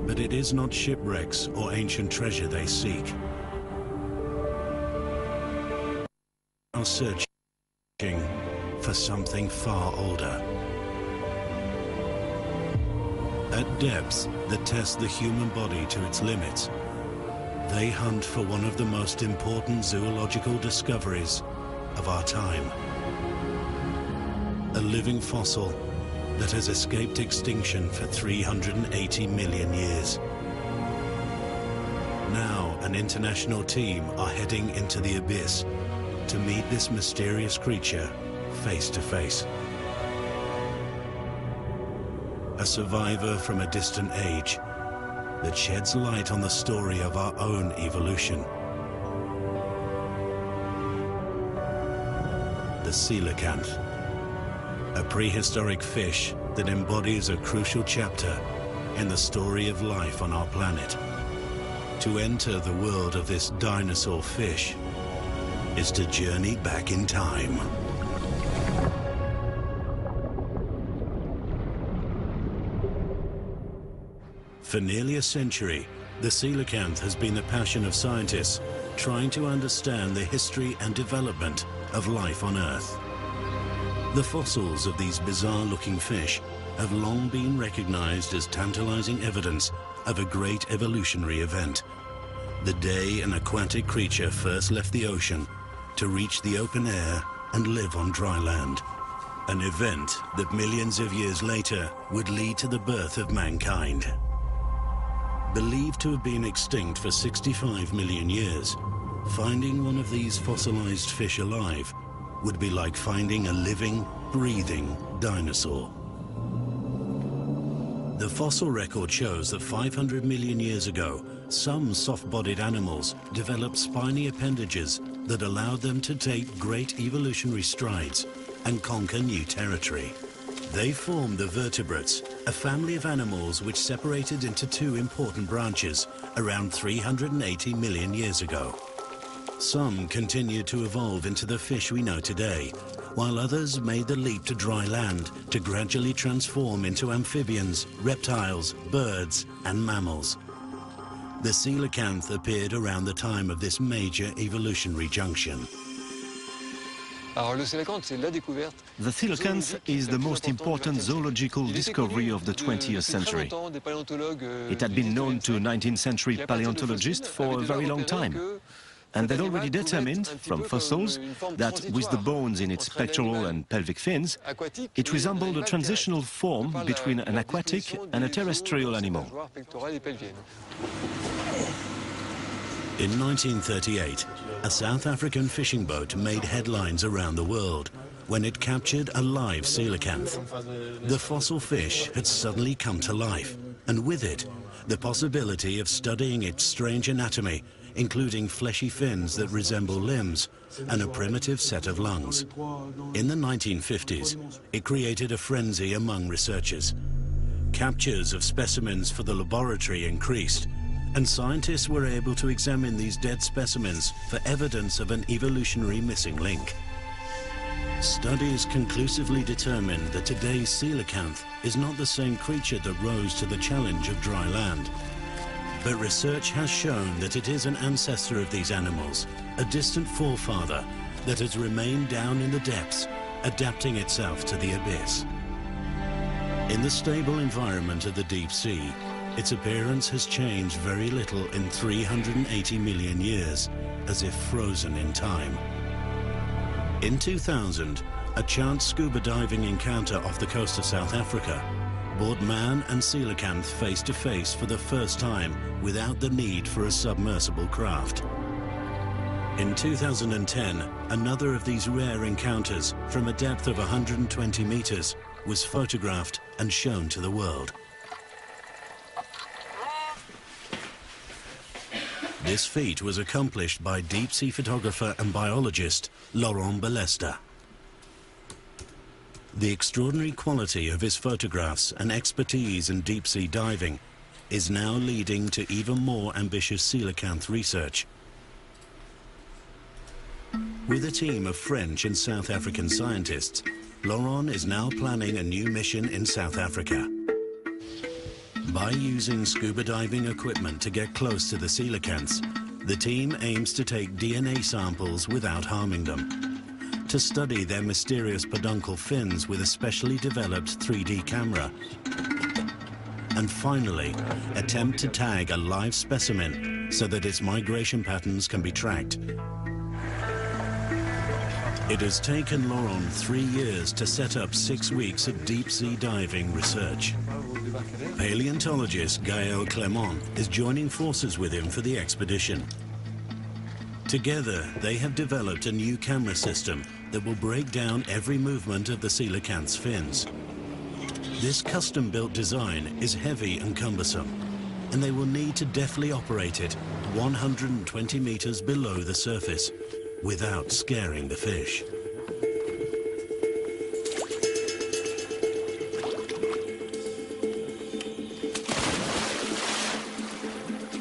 But it is not shipwrecks or ancient treasure they seek. They are searching for something far older. At depths that test the human body to its limits, they hunt for one of the most important zoological discoveries of our time. A living fossil that has escaped extinction for 380 million years. Now, an international team are heading into the abyss to meet this mysterious creature face to face. A survivor from a distant age that sheds light on the story of our own evolution. The coelacanth, a prehistoric fish that embodies a crucial chapter in the story of life on our planet. To enter the world of this dinosaur fish is to journey back in time. For nearly a century, the coelacanth has been the passion of scientists trying to understand the history and development of life on Earth. The fossils of these bizarre-looking fish have long been recognized as tantalizing evidence of a great evolutionary event. The day an aquatic creature first left the ocean to reach the open air and live on dry land. An event that millions of years later would lead to the birth of mankind. Believed to have been extinct for 65 million years, finding one of these fossilized fish alive would be like finding a living, breathing dinosaur. The fossil record shows that 500 million years ago, some soft-bodied animals developed spiny appendages that allowed them to take great evolutionary strides and conquer new territory. They formed the vertebrates, a family of animals which separated into two important branches around 380 million years ago. Some continued to evolve into the fish we know today, while others made the leap to dry land to gradually transform into amphibians, reptiles, birds, and mammals. The coelacanth appeared around the time of this major evolutionary junction. The coelacanth is the most important zoological discovery of the 20th century. It had been known to 19th century paleontologists for a very long time. And they'd already determined, from fossils, that with the bones in its pectoral and pelvic fins, it resembled a transitional form between an aquatic and a terrestrial animal. In 1938, a South African fishing boat made headlines around the world when it captured a live coelacanth. The fossil fish had suddenly come to life, and with it, the possibility of studying its strange anatomy, including fleshy fins that resemble limbs and a primitive set of lungs. In the 1950s, it created a frenzy among researchers. Captures of specimens for the laboratory increased, and scientists were able to examine these dead specimens for evidence of an evolutionary missing link. Studies conclusively determined that today's coelacanth is not the same creature that rose to the challenge of dry land. But research has shown that it is an ancestor of these animals, a distant forefather that has remained down in the depths, adapting itself to the abyss. In the stable environment of the deep sea, its appearance has changed very little in 380 million years, as if frozen in time. In 2000, a chance scuba diving encounter off the coast of South Africa brought man and coelacanth face to face for the first time without the need for a submersible craft. In 2010, another of these rare encounters from a depth of 120 meters was photographed and shown to the world. This feat was accomplished by deep-sea photographer and biologist Laurent Balesta. The extraordinary quality of his photographs and expertise in deep-sea diving is now leading to even more ambitious coelacanth research. With a team of French and South African scientists, Laurent is now planning a new mission in South Africa. By using scuba diving equipment to get close to the coelacanths, the team aims to take DNA samples without harming them, to study their mysterious peduncle fins with a specially developed 3D camera, and finally, attempt to tag a live specimen so that its migration patterns can be tracked. It has taken Laurent 3 years to set up 6 weeks of deep-sea diving research. Paleontologist Gaël Clément is joining forces with him for the expedition. Together, they have developed a new camera system that will break down every movement of the coelacanth's fins. This custom-built design is heavy and cumbersome, and they will need to deftly operate it 120 meters below the surface without scaring the fish.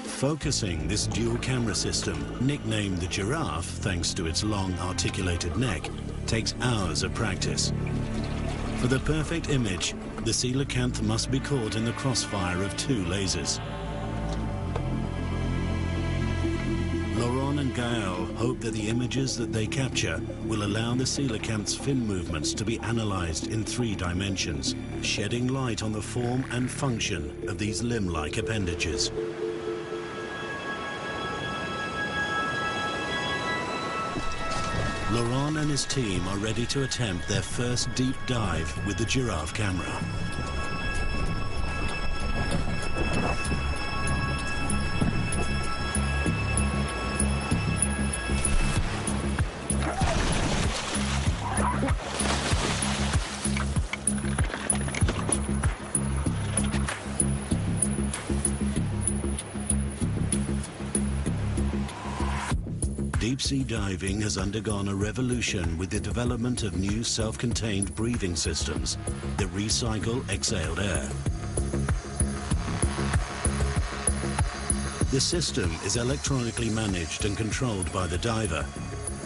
Focusing this dual camera system, nicknamed the Giraffe thanks to its long articulated neck, takes hours of practice. For the perfect image, the coelacanth must be caught in the crossfire of 2 lasers. Laurent and Gaël hope that the images that they capture will allow the coelacanth's fin movements to be analyzed in 3 dimensions, shedding light on the form and function of these limb-like appendages. Laurent and his team are ready to attempt their first deep dive with the Giraffe camera. Deep-sea diving has undergone a revolution with the development of new self-contained breathing systems that recycle exhaled air. The system is electronically managed and controlled by the diver,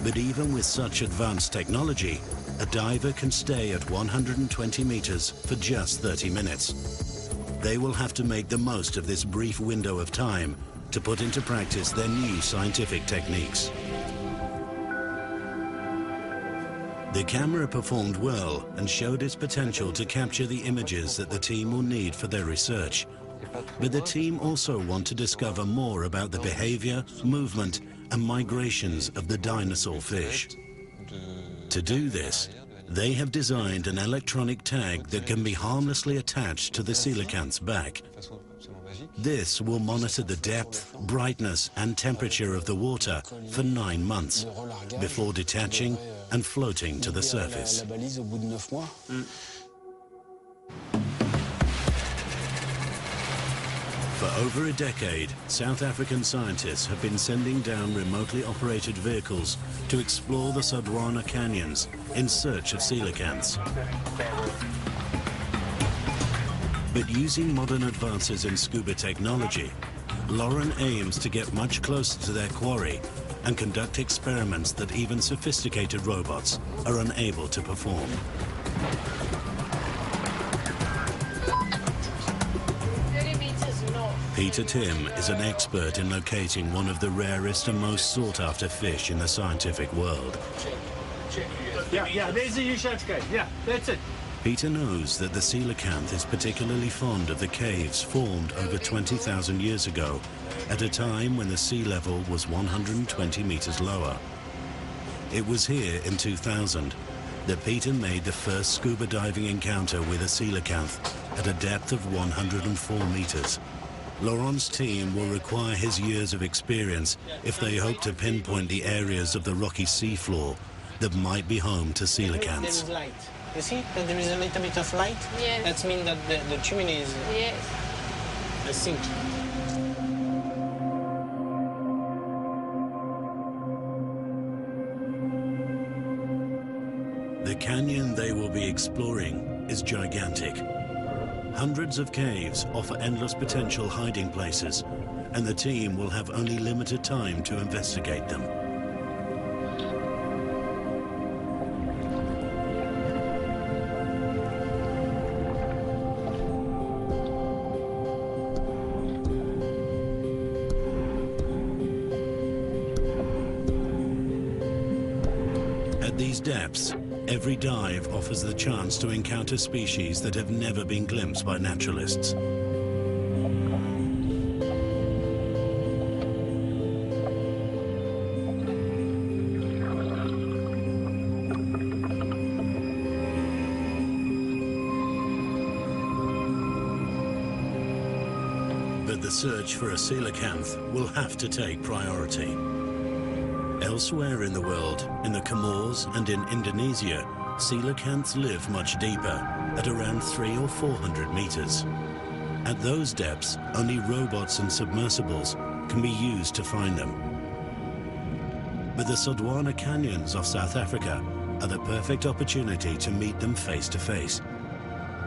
but even with such advanced technology, a diver can stay at 120 meters for just 30 minutes. They will have to make the most of this brief window of time to put into practice their new scientific techniques. The camera performed well and showed its potential to capture the images that the team will need for their research. But the team also want to discover more about the behavior, movement, and migrations of the dinosaur fish. To do this, they have designed an electronic tag that can be harmlessly attached to the coelacanth's back. This will monitor the depth, brightness, and temperature of the water for 9 months before detaching and floating to the surface. For over a decade, South African scientists have been sending down remotely operated vehicles to explore the Sodwana canyons in search of coelacanths. But using modern advances in scuba technology, Laurent aims to get much closer to their quarry and conduct experiments that even sophisticated robots are unable to perform. Peter Tim is an expert in locating one of the rarest and most sought-after fish in the scientific world. Yeah, there's the U-shaped cave. Yeah, that's it. Peter knows that the coelacanth is particularly fond of the caves formed over 20,000 years ago, at a time when the sea level was 120 meters lower. It was here in 2000 that Peter made the first scuba diving encounter with a coelacanth at a depth of 104 meters. Laurent's team will require his years of experience if they hope to pinpoint the areas of the rocky seafloor that might be home to coelacanths. You see that there is a little bit of light? Yes. That means that the chimney is a sink. The canyon they will be exploring is gigantic. Hundreds of caves offer endless potential hiding places, and the team will have only limited time to investigate them. these depths, every dive offers the chance to encounter species that have never been glimpsed by naturalists. But the search for a coelacanth will have to take priority. Elsewhere in the world, in the Comores and in Indonesia, coelacanths live much deeper, at around 300 or 400 meters. At those depths, only robots and submersibles can be used to find them. But the Sodwana Canyons of South Africa are the perfect opportunity to meet them face to face.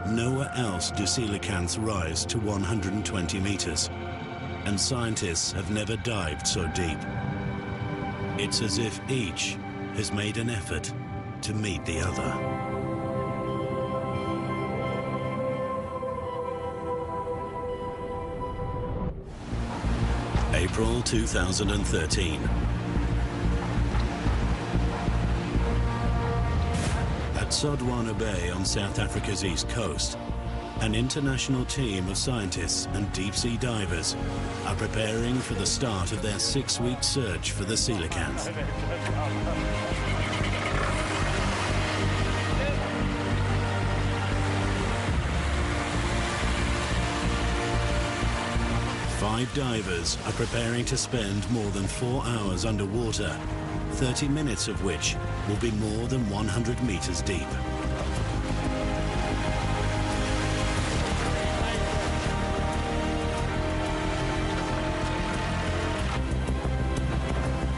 Nowhere else do coelacanths rise to 120 meters, and scientists have never dived so deep. It's as if each has made an effort to meet the other. April 2013. At Sodwana Bay on South Africa's east coast, an international team of scientists and deep-sea divers are preparing for the start of their 6-week search for the coelacanth. Five divers are preparing to spend more than 4 hours underwater, 30 minutes of which will be more than 100 meters deep.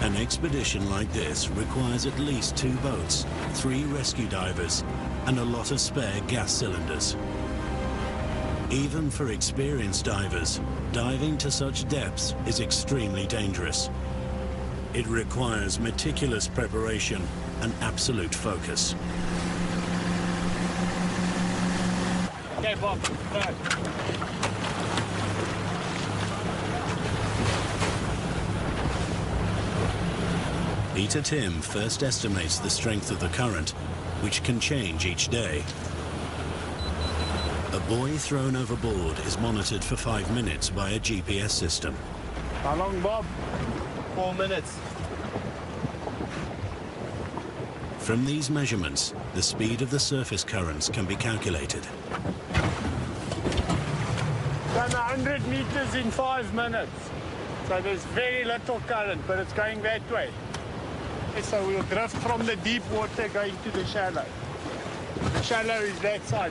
An expedition like this requires at least 2 boats, 3 rescue divers, and a lot of spare gas cylinders. Even for experienced divers, diving to such depths is extremely dangerous. It requires meticulous preparation and absolute focus. Okay, Bob. Right. Peter Tim first estimates the strength of the current, which can change each day. A buoy thrown overboard is monitored for 5 minutes by a GPS system. How long, Bob? 4 minutes. From these measurements, the speed of the surface currents can be calculated. Done 100 meters in 5 minutes. So there's very little current, but it's going that way. So we'll drift from the deep water going to the shallow. The shallow is that side.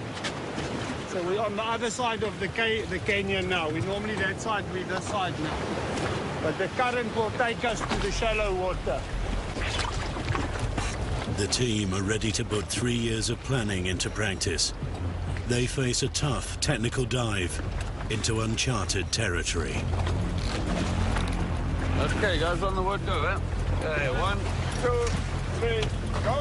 So we're on the other side of the canyon now. We're normally that side, we're this side now. But the current will take us to the shallow water. The team are ready to put 3 years of planning into practice. They face a tough technical dive into uncharted territory. Okay, guys, on the word go, eh? Okay, 1, 2, 3, go!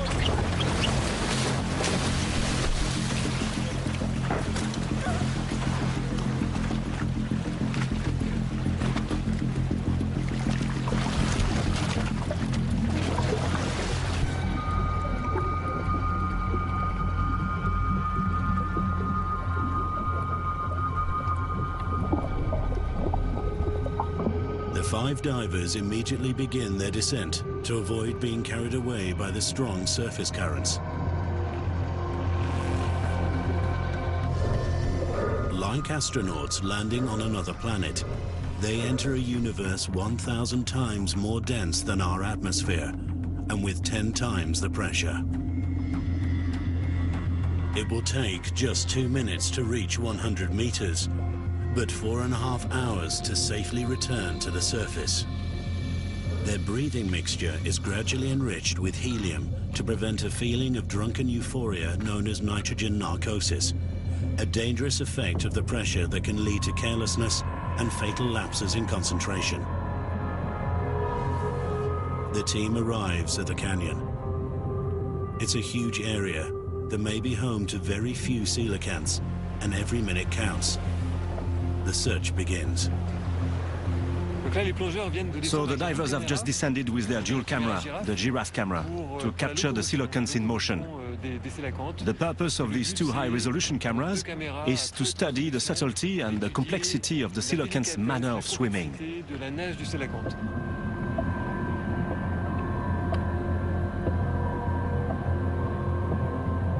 The 5 divers immediately begin their descent to avoid being carried away by the strong surface currents. Like astronauts landing on another planet, they enter a universe 1,000 times more dense than our atmosphere and with 10 times the pressure. It will take just 2 minutes to reach 100 meters, but 4.5 hours to safely return to the surface. Their breathing mixture is gradually enriched with helium to prevent a feeling of drunken euphoria known as nitrogen narcosis, a dangerous effect of the pressure that can lead to carelessness and fatal lapses in concentration. The team arrives at the canyon. It's a huge area that may be home to very few coelacanths, and every minute counts. The search begins. So the divers have just descended with their dual camera, the Giraffe camera, to capture the coelacanths in motion. The purpose of these two high-resolution cameras is to study the subtlety and the complexity of the coelacanth's manner of swimming.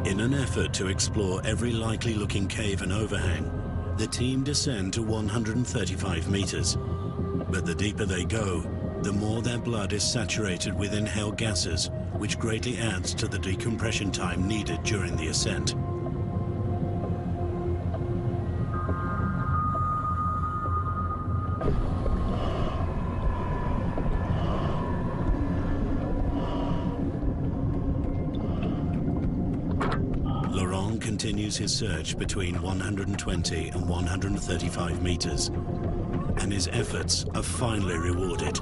In an effort to explore every likely-looking cave and overhang, the team descend to 135 meters. But the deeper they go, the more their blood is saturated with inhaled gases, which greatly adds to the decompression time needed during the ascent. Laurent continues his search between 120 and 135 meters, and his efforts are finally rewarded.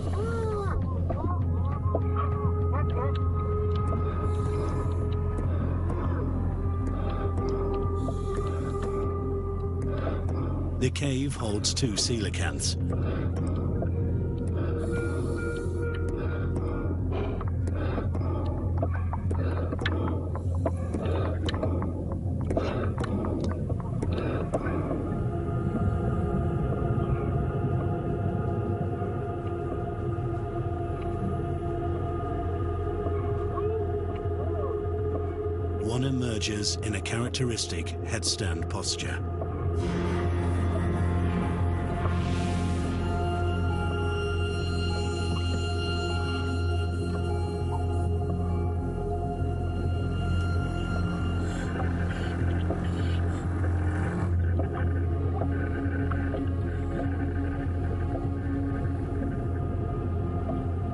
The cave holds two coelacanths. One emerges in a characteristic headstand posture.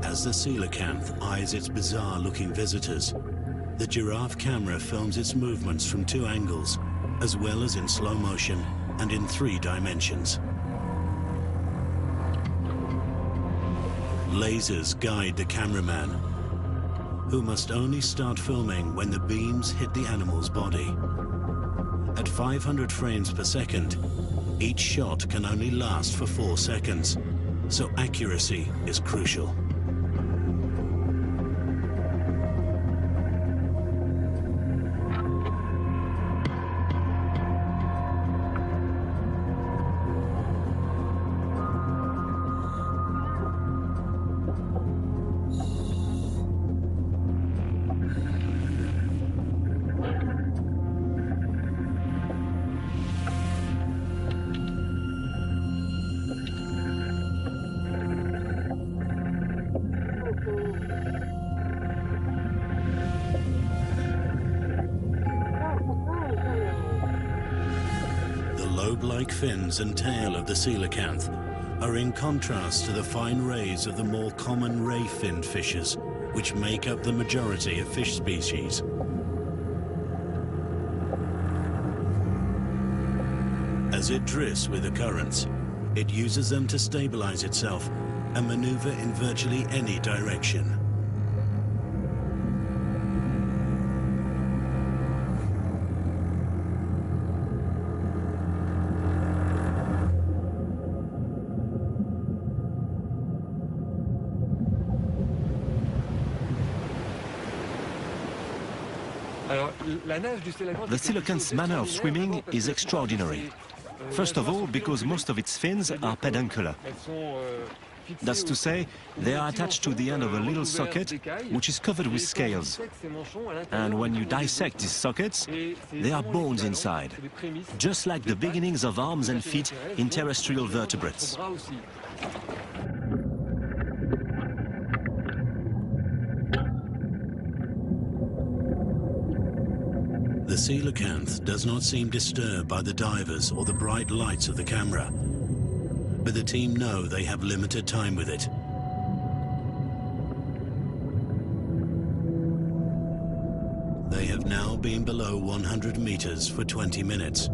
As the coelacanth eyes its bizarre-looking visitors, the Giraffe camera films its movements from two angles, as well as in slow motion and in 3 dimensions. Lasers guide the cameraman, who must only start filming when the beams hit the animal's body. At 500 frames per second, each shot can only last for 4 seconds, so accuracy is crucial. Lobe-like fins and tail of the coelacanth are in contrast to the fine rays of the more common ray-finned fishes, which make up the majority of fish species. As it drifts with the currents, it uses them to stabilize itself and maneuver in virtually any direction. The coelacanth's manner of swimming is extraordinary. First of all, because most of its fins are peduncular. That's to say, they are attached to the end of a little socket, which is covered with scales. And when you dissect these sockets, there are bones inside, just like the beginnings of arms and feet in terrestrial vertebrates. The coelacanth does not seem disturbed by the divers or the bright lights of the camera, but the team know they have limited time with it. They have now been below 100 meters for 20 minutes,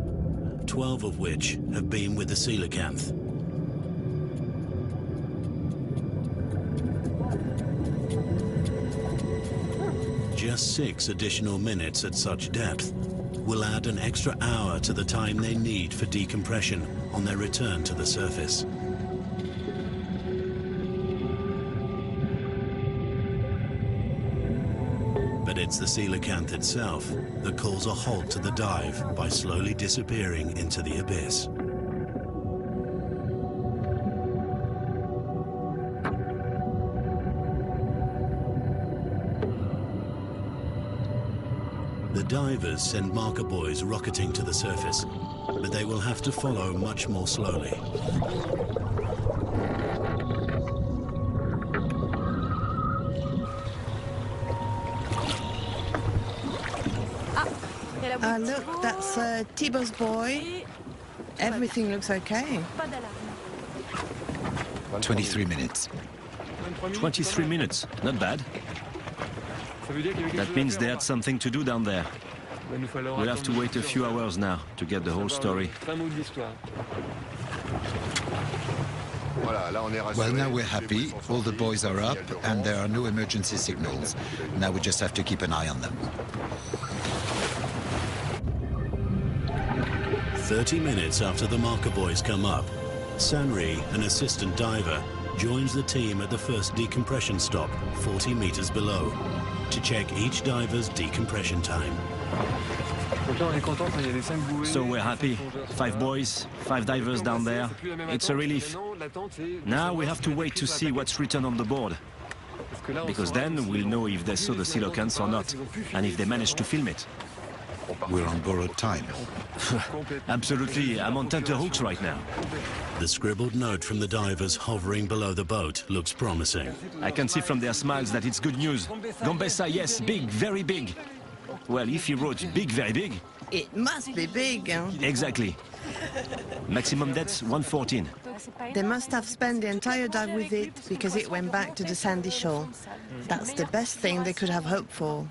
12 of which have been with the coelacanth. Just 6 additional minutes at such depth will add an extra hour to the time they need for decompression on their return to the surface. it's the coelacanth itself that calls a halt to the dive by slowly disappearing into the abyss. The divers send marker buoys rocketing to the surface, but they will have to follow much more slowly. Look, that's Thibault's buoy. Everything looks okay. 23 minutes. 23 minutes, not bad. That means they had something to do down there. We'll have to wait a few hours now to get the whole story. Well, now we're happy. All the buoys are up and there are no emergency signals. Now we just have to keep an eye on them. 30 minutes after the marker buoys come up, Sanri, an assistant diver, joins the team at the first decompression stop, 40 meters below, to check each diver's decompression time. So we're happy. 5 buoys, 5 divers down there. It's a relief. Now we have to wait to see what's written on the board. Because then we'll know if they saw the coelacanths or not, and if they managed to film it. We're on borrowed time. Absolutely, I'm on tenterhooks right now. The scribbled note from the divers hovering below the boat looks promising. I can see from their smiles that it's good news. Gambessa, yes, big, very big. Well, if he wrote big, very big... It must be big, huh? Exactly. Maximum depth, 114. They must have spent the entire dive with it because it went back to the sandy shore. That's the best thing they could have hoped for.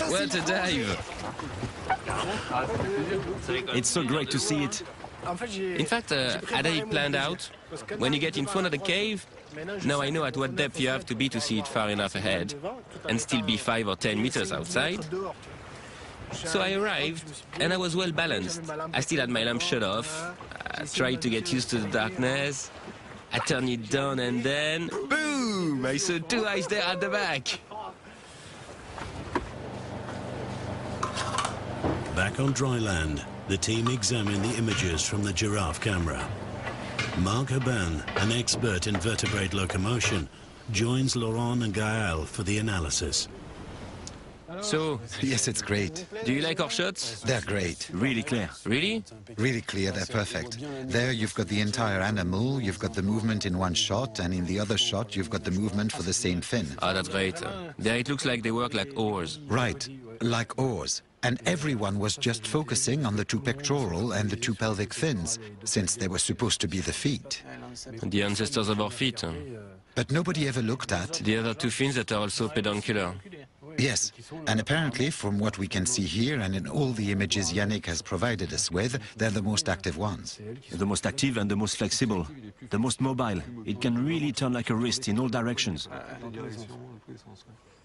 What a dive! It's so great to see it. In fact, had I planned out, when you get in front of the cave, now I know at what depth you have to be to see it far enough ahead, and still be 5 or 10 meters outside. So I arrived, and I was well balanced. I still had my lamp shut off. I tried to get used to the darkness. I turned it down, and then, boom! I saw 2 eyes there at the back. Back on dry land, the team examine the images from the giraffe camera. Marc Heban, an expert in vertebrate locomotion, joins Laurent and Gaël for the analysis. So, Yes, it's great. do you like our shots? They're great. Really clear. Really? Really clear, they're perfect. There you've got the entire animal, you've got the movement in one shot, and in the other shot you've got the movement for the same fin. Ah, that's great. There it looks like they work like oars. Right, like oars. And everyone was just focusing on the 2 pectoral and the 2 pelvic fins, since they were supposed to be the feet. The ancestors of our feet. But nobody ever looked at... The other 2 fins that are also peduncular. Yes, and apparently from what we can see here and in all the images Yannick has provided us with, they're the most active ones. The most active and the most flexible. The most mobile. It can really turn like a wrist in all directions.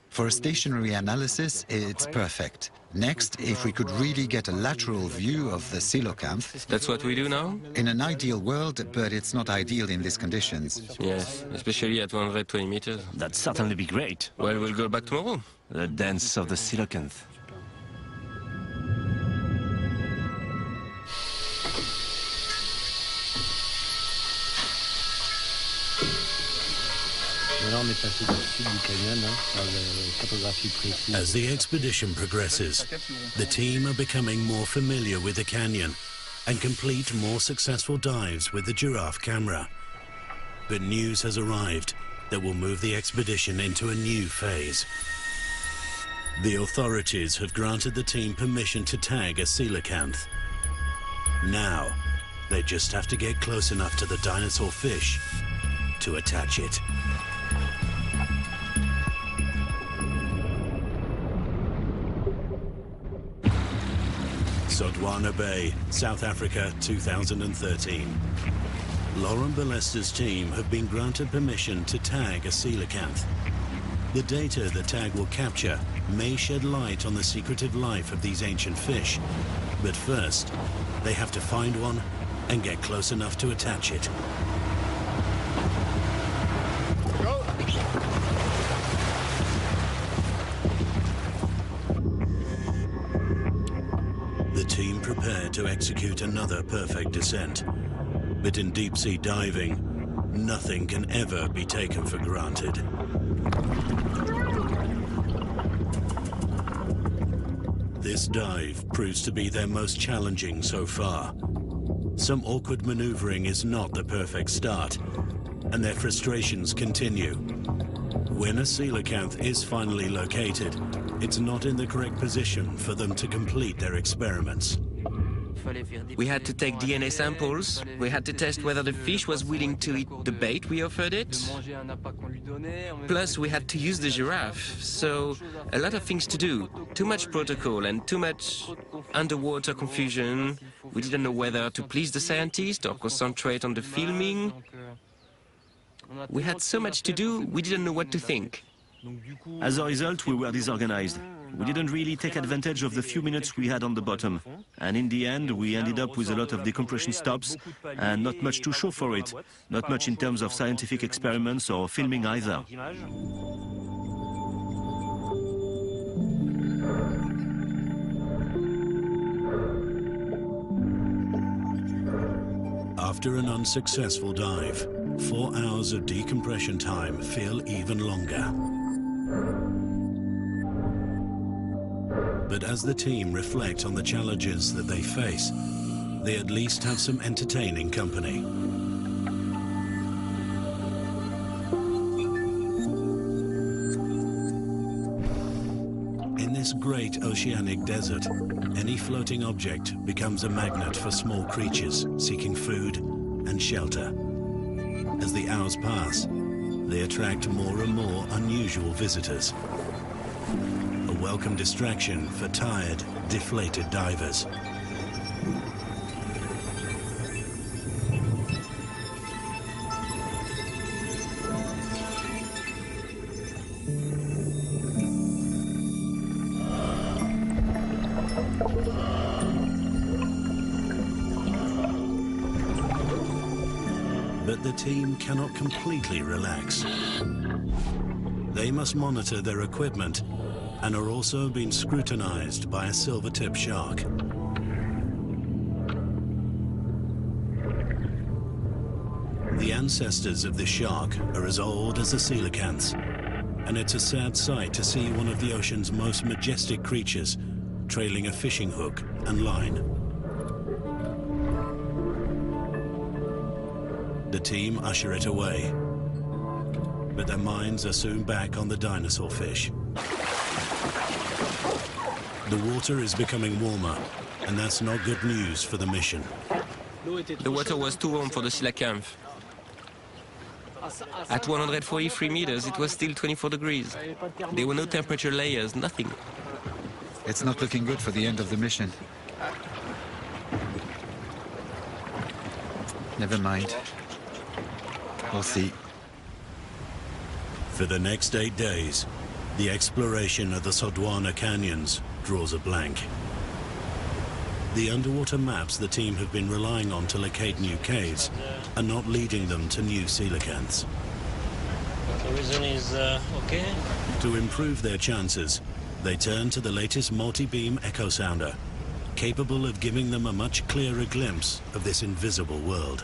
For a stationary analysis, it's perfect. Next, if we could really get a lateral view of the coelacanth... That's what we do now? In an ideal world, but it's not ideal in these conditions. Yes, especially at 120 meters. That'd certainly be great. Well, we'll go back tomorrow. The dance of the coelacanth. As the expedition progresses, the team are becoming more familiar with the canyon and complete more successful dives with the giraffe camera. But news has arrived that will move the expedition into a new phase. The authorities have granted the team permission to tag a coelacanth. Now, they just have to get close enough to the dinosaur fish to attach it. Sodwana Bay, South Africa, 2013. Laurent Balesta's team have been granted permission to tag a coelacanth. The data the tag will capture may shed light on the secretive life of these ancient fish. But first, they have to find one and get close enough to attach it. Go. The team prepared to execute another perfect descent. But in deep-sea diving, nothing can ever be taken for granted. This dive proves to be their most challenging so far. Some awkward maneuvering is not the perfect start, and their frustrations continue. When a coelacanth is finally located, it's not in the correct position for them to complete their experiments. We had to take DNA samples. We had to test whether the fish was willing to eat the bait we offered it. Plus, we had to use the giraffe. So, a lot of things to do. Too much protocol and too much underwater confusion. We didn't know whether to please the scientist or concentrate on the filming. We had so much to do, we didn't know what to think. As a result, we were disorganized. We didn't really take advantage of the few minutes we had on the bottom. And in the end, we ended up with a lot of decompression stops and not much to show for it. Not much in terms of scientific experiments or filming either. After an unsuccessful dive, 4 hours of decompression time feel even longer. But as the team reflect on the challenges that they face, they at least have some entertaining company. In this great oceanic desert, any floating object becomes a magnet for small creatures seeking food and shelter. As the hours pass, they attract more and more unusual visitors. A welcome distraction for tired, deflated divers. But the team cannot completely relax. They must monitor their equipment and are also being scrutinized by a silver-tip shark. The ancestors of this shark are as old as the coelacanths, and it's a sad sight to see one of the ocean's most majestic creatures trailing a fishing hook and line. The team usher it away, but their minds are soon back on the dinosaur fish. The water is becoming warmer, and that's not good news for the mission. The water was too warm for the coelacanth. At 143 meters, it was still 24 degrees. There were no temperature layers, nothing. It's not looking good for the end of the mission. Never mind. We'll see. For the next 8 days, the exploration of the Sodwana canyons draws a blank. The underwater maps the team have been relying on to locate new caves are not leading them to new coelacanths. The reason is okay. To improve their chances, they turn to the latest multi-beam echo sounder, capable of giving them a much clearer glimpse of this invisible world.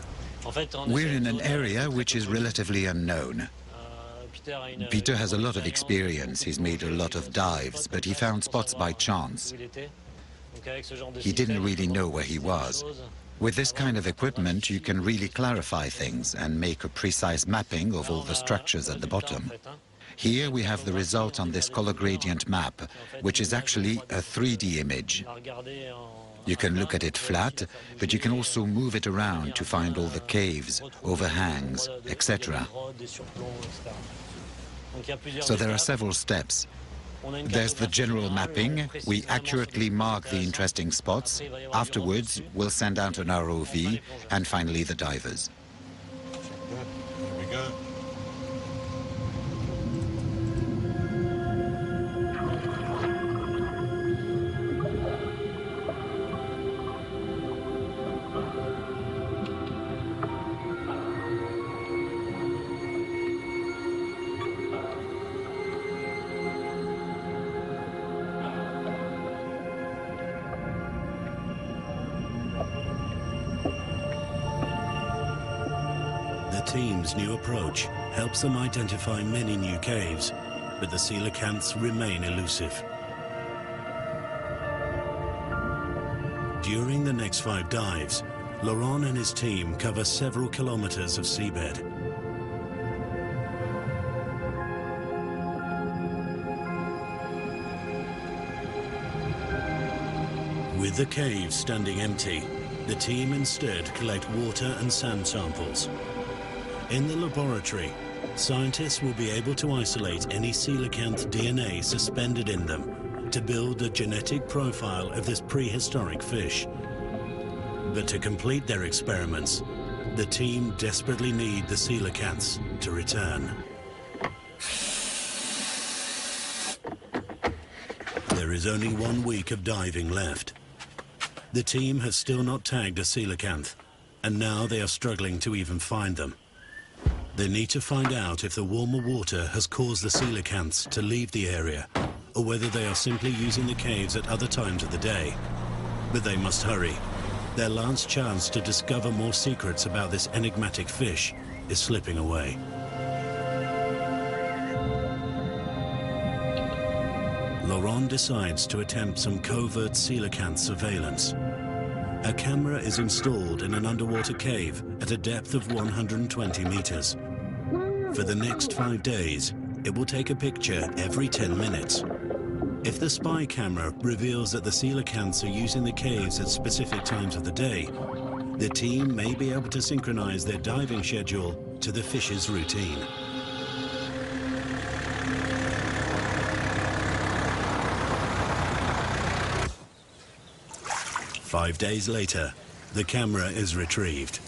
We're in an area which is relatively unknown. Peter has a lot of experience. He's made a lot of dives, but he found spots by chance. He didn't really know where he was. With this kind of equipment, you can really clarify things and make a precise mapping of all the structures at the bottom. Here we have the result on this color gradient map, which is actually a 3D image. You can look at it flat, but you can also move it around to find all the caves, overhangs, etc. So there are several steps. There's the general mapping. We accurately mark the interesting spots. Afterwards, we'll send out an ROV and finally the divers. Here we go. The team's new approach helps them identify many new caves, but the coelacanths remain elusive. During the next 5 dives, Laurent and his team cover several kilometers of seabed. With the caves standing empty, the team instead collect water and sand samples. In the laboratory, scientists will be able to isolate any coelacanth DNA suspended in them to build a genetic profile of this prehistoric fish. But to complete their experiments, the team desperately need the coelacanths to return. There is only 1 week of diving left. The team has still not tagged a coelacanth, and now they are struggling to even find them. They need to find out if the warmer water has caused the coelacanths to leave the area, or whether they are simply using the caves at other times of the day. But they must hurry. Their last chance to discover more secrets about this enigmatic fish is slipping away. Laurent decides to attempt some covert coelacanth surveillance. A camera is installed in an underwater cave at a depth of 120 meters. For the next 5 days, it will take a picture every 10 minutes. If the spy camera reveals that the coelacanths are using the caves at specific times of the day, the team may be able to synchronize their diving schedule to the fish's routine. Five days later, the camera is retrieved.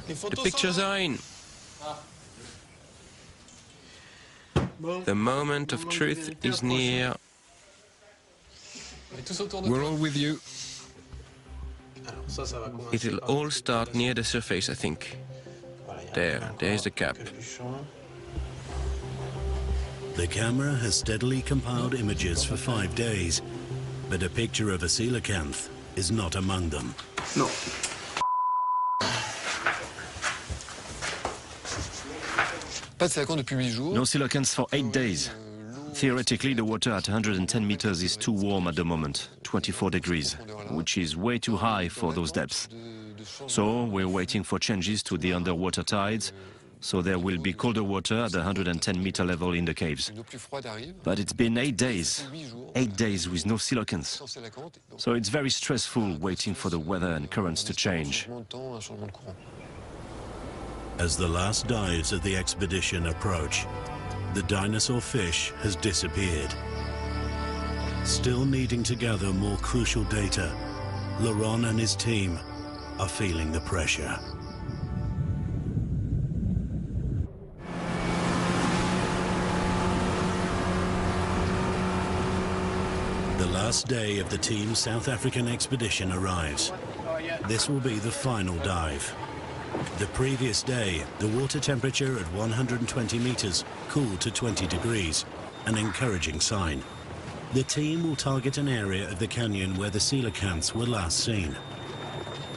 The pictures are in. The moment of truth is near. We're all with you. It'll all start near the surface, I think. There's the cap. The camera has steadily compiled images for 5 days, but a picture of a coelacanth is not among them. No. No coelacanths for 8 days. Theoretically, the water at 110 meters is too warm at the moment, 24 degrees, which is way too high for those depths. So we're waiting for changes to the underwater tides, so there will be colder water at the 110-meter level in the caves. But it's been 8 days, 8 days with no coelacanths. So it's very stressful waiting for the weather and currents to change. As the last dives of the expedition approach, the dinosaur fish has disappeared. Still needing to gather more crucial data, Laurent and his team are feeling the pressure. The last day of the team's South African expedition arrives. This will be the final dive. The previous day, the water temperature at 120 meters cooled to 20 degrees, an encouraging sign. The team will target an area of the canyon where the coelacanths were last seen.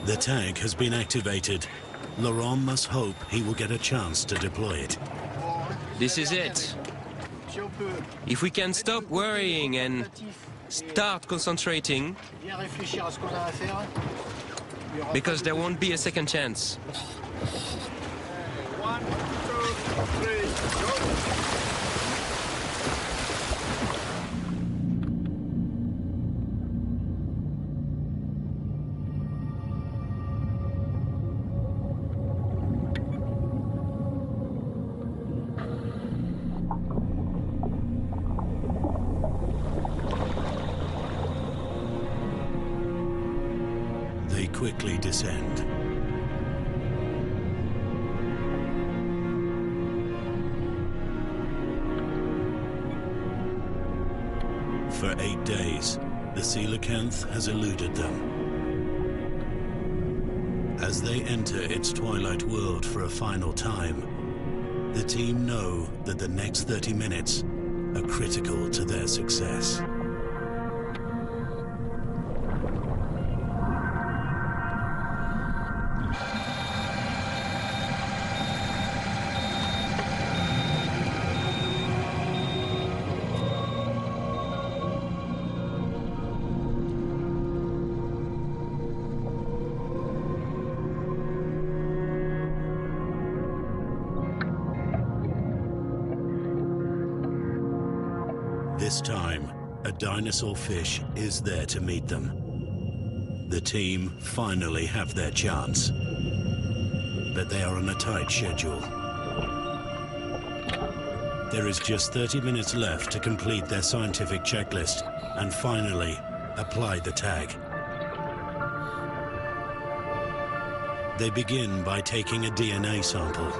The tag has been activated. Laurent must hope he will get a chance to deploy it. This is it. If we can stop worrying and start concentrating, because there won't be a second chance. 1, 2, 3, go! quickly descend. For 8 days, the coelacanth has eluded them. As they enter its twilight world for a final time, the team know that the next 30 minutes are critical to their success. This time, a dinosaur fish is there to meet them. The team finally have their chance, but they are on a tight schedule. There is just 30 minutes left to complete their scientific checklist and finally apply the tag. They begin by taking a DNA sample.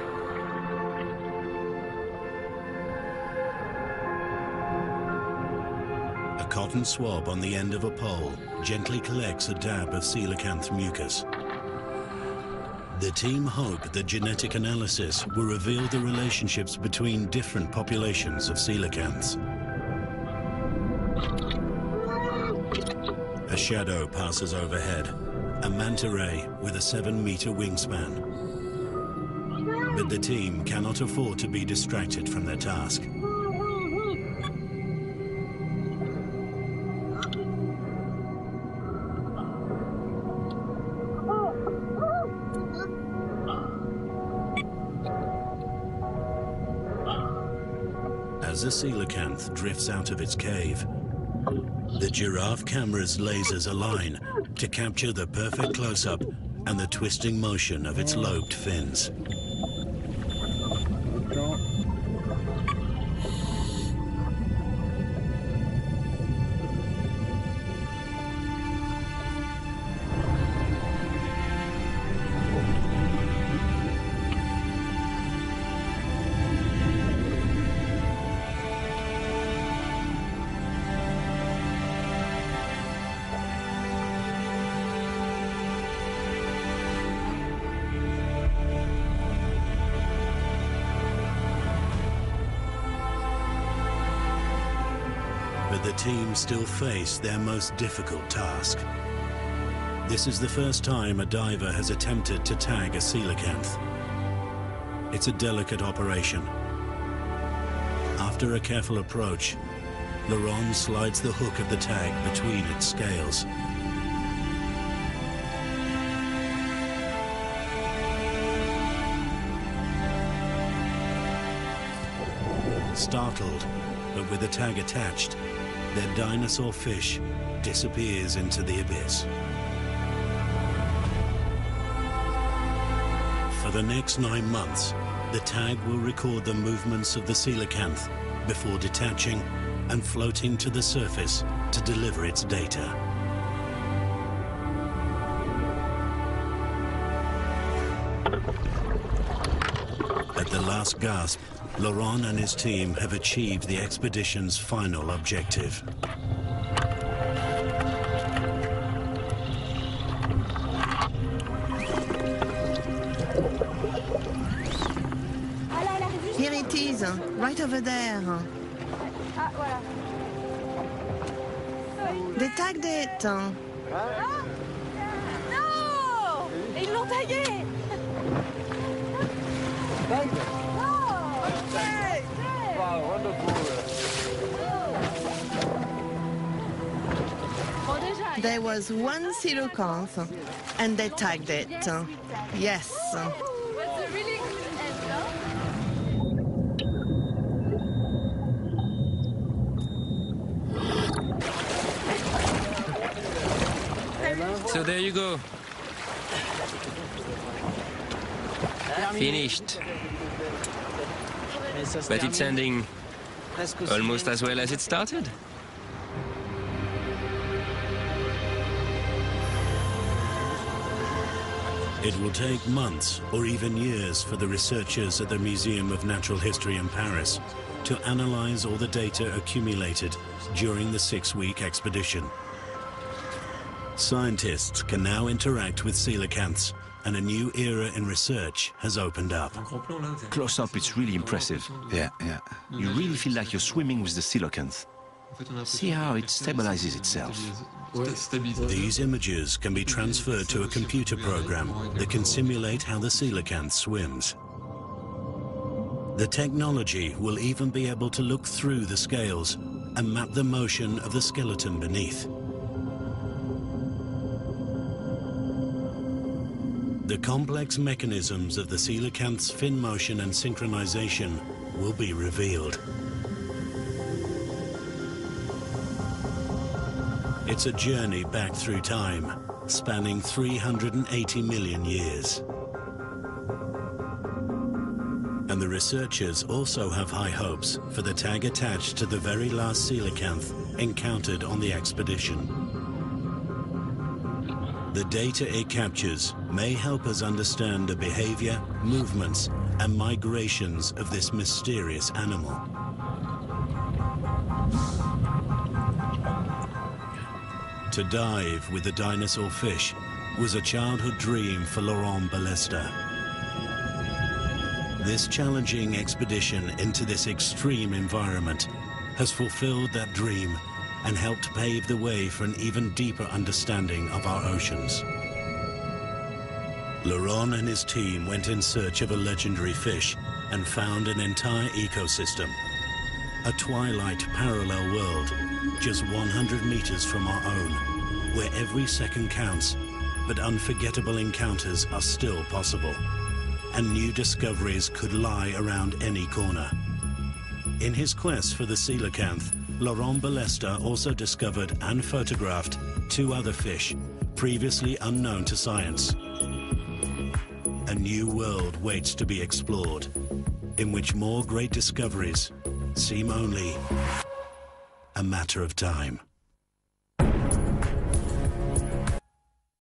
A cotton swab on the end of a pole gently collects a dab of coelacanth mucus. The team hope that genetic analysis will reveal the relationships between different populations of coelacanths. A shadow passes overhead, a manta ray with a 7-meter wingspan. But the team cannot afford to be distracted from their task. As the coelacanth drifts out of its cave, the giraffe camera's lasers align to capture the perfect close-up and the twisting motion of its lobed fins. But the team still face their most difficult task. This is the first time a diver has attempted to tag a coelacanth. It's a delicate operation. After a careful approach, Laurent slides the hook of the tag between its scales. Startled, but with the tag attached, their dinosaur fish disappears into the abyss. For the next 9 months, the tag will record the movements of the coelacanth before detaching and floating to the surface to deliver its data. At the last gasp, Laurent and his team have achieved the expedition's final objective. Here it is, right over there. Ah, voilà. They tagged it. Non! Ils l'ont tagué! There was one coelacanth, and they tagged it. Yes. That's a really good end, no? So there you go. Finished. But it's ending almost as well as it started. It will take months or even years for the researchers at the Museum of Natural History in Paris to analyze all the data accumulated during the 6-week expedition. Scientists can now interact with coelacanths, and a new era in research has opened up. Close up, it's really impressive. Yeah. You really feel like you're swimming with the coelacanth. See how it stabilizes itself. These images can be transferred to a computer program that can simulate how the coelacanth swims. The technology will even be able to look through the scales and map the motion of the skeleton beneath. The complex mechanisms of the coelacanth's fin motion and synchronization will be revealed. It's a journey back through time, spanning 380 million years. And the researchers also have high hopes for the tag attached to the very last coelacanth encountered on the expedition. The data it captures may help us understand the behavior, movements, and migrations of this mysterious animal. To dive with the dinosaur fish was a childhood dream for Laurent Balesta. This challenging expedition into this extreme environment has fulfilled that dream and helped pave the way for an even deeper understanding of our oceans. Laurent and his team went in search of a legendary fish and found an entire ecosystem, a twilight parallel world just 100 meters from our own, where every second counts, but unforgettable encounters are still possible, and new discoveries could lie around any corner. In his quest for the coelacanth, Laurent Balesta also discovered and photographed 2 other fish previously unknown to science. A new world waits to be explored, in which more great discoveries seem only a matter of time.